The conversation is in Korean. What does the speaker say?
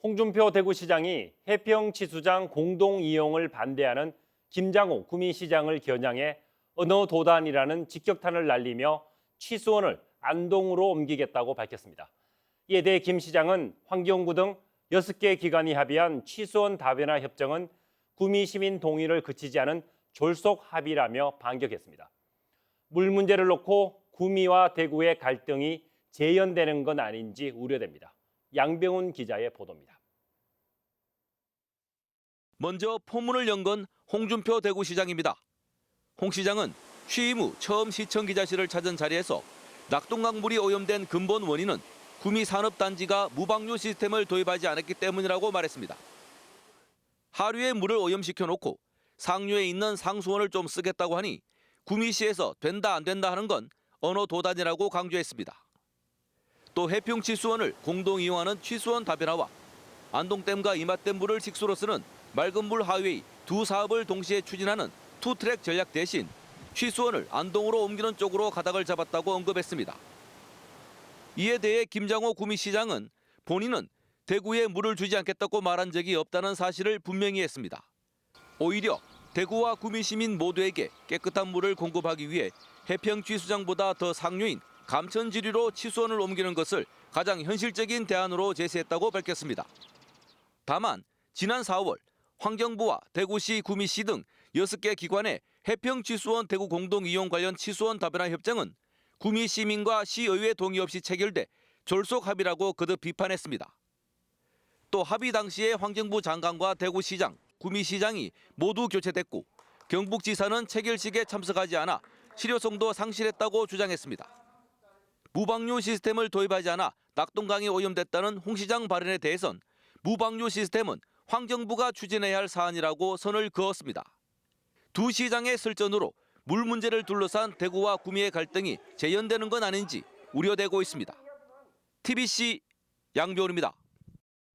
홍준표 대구시장이 해평치수장 공동 이용을 반대하는 김장호 구미시장을 겨냥해 언어도단이라는 직격탄을 날리며 취수원을 안동으로 옮기겠다고 밝혔습니다. 이에 대해 김 시장은 환경부 등 6개 기관이 합의한 취수원 다변화 협정은 구미 시민 동의를 그치지 않은 졸속 합의라며 반격했습니다. 물 문제를 놓고 구미와 대구의 갈등이 재현되는 건 아닌지 우려됩니다. 양병훈 기자의 보도입니다. 먼저 포문을 연 건 홍준표 대구시장입니다. 홍 시장은 취임 후 처음 시청 기자실을 찾은 자리에서 낙동강 물이 오염된 근본 원인은 구미 산업단지가 무방류 시스템을 도입하지 않았기 때문이라고 말했습니다. 하류에 물을 오염시켜 놓고 상류에 있는 상수원을 좀 쓰겠다고 하니 구미시에서 된다 안 된다 하는 건 언어도단이라고 강조했습니다. 또 해평치수원을 공동 이용하는 취수원 다변화와 안동댐과 이맛댐 물을 식수로 쓰는 맑은 물 하이웨이 두 사업을 동시에 추진하는 투트랙 전략 대신 취수원을 안동으로 옮기는 쪽으로 가닥을 잡았다고 언급했습니다. 이에 대해 김장호 구미시장은 본인은 대구에 물을 주지 않겠다고 말한 적이 없다는 사실을 분명히 했습니다. 오히려 대구와 구미 시민 모두에게 깨끗한 물을 공급하기 위해 해평취수장보다 더 상류인 감천지류로 취수원을 옮기는 것을 가장 현실적인 대안으로 제시했다고 밝혔습니다. 다만 지난 4월 환경부와 대구시, 구미시 등 6개 기관의 해평취수원 대구 공동이용 관련 취수원 다변화 협정은 구미 시민과 시의회 동의 없이 체결돼 졸속 합의라고 거듭 비판했습니다. 또 합의 당시에 환경부 장관과 대구시장, 구미시장이 모두 교체됐고 경북지사는 체결식에 참석하지 않아 실효성도 상실했다고 주장했습니다. 무방류 시스템을 도입하지 않아 낙동강이 오염됐다는 홍 시장 발언에 대해선 무방류 시스템은 환경부가 추진해야 할 사안이라고 선을 그었습니다. 두 시장의 설전으로 물 문제를 둘러싼 대구와 구미의 갈등이 재현되는 건 아닌지 우려되고 있습니다. TBC 양병훈입니다.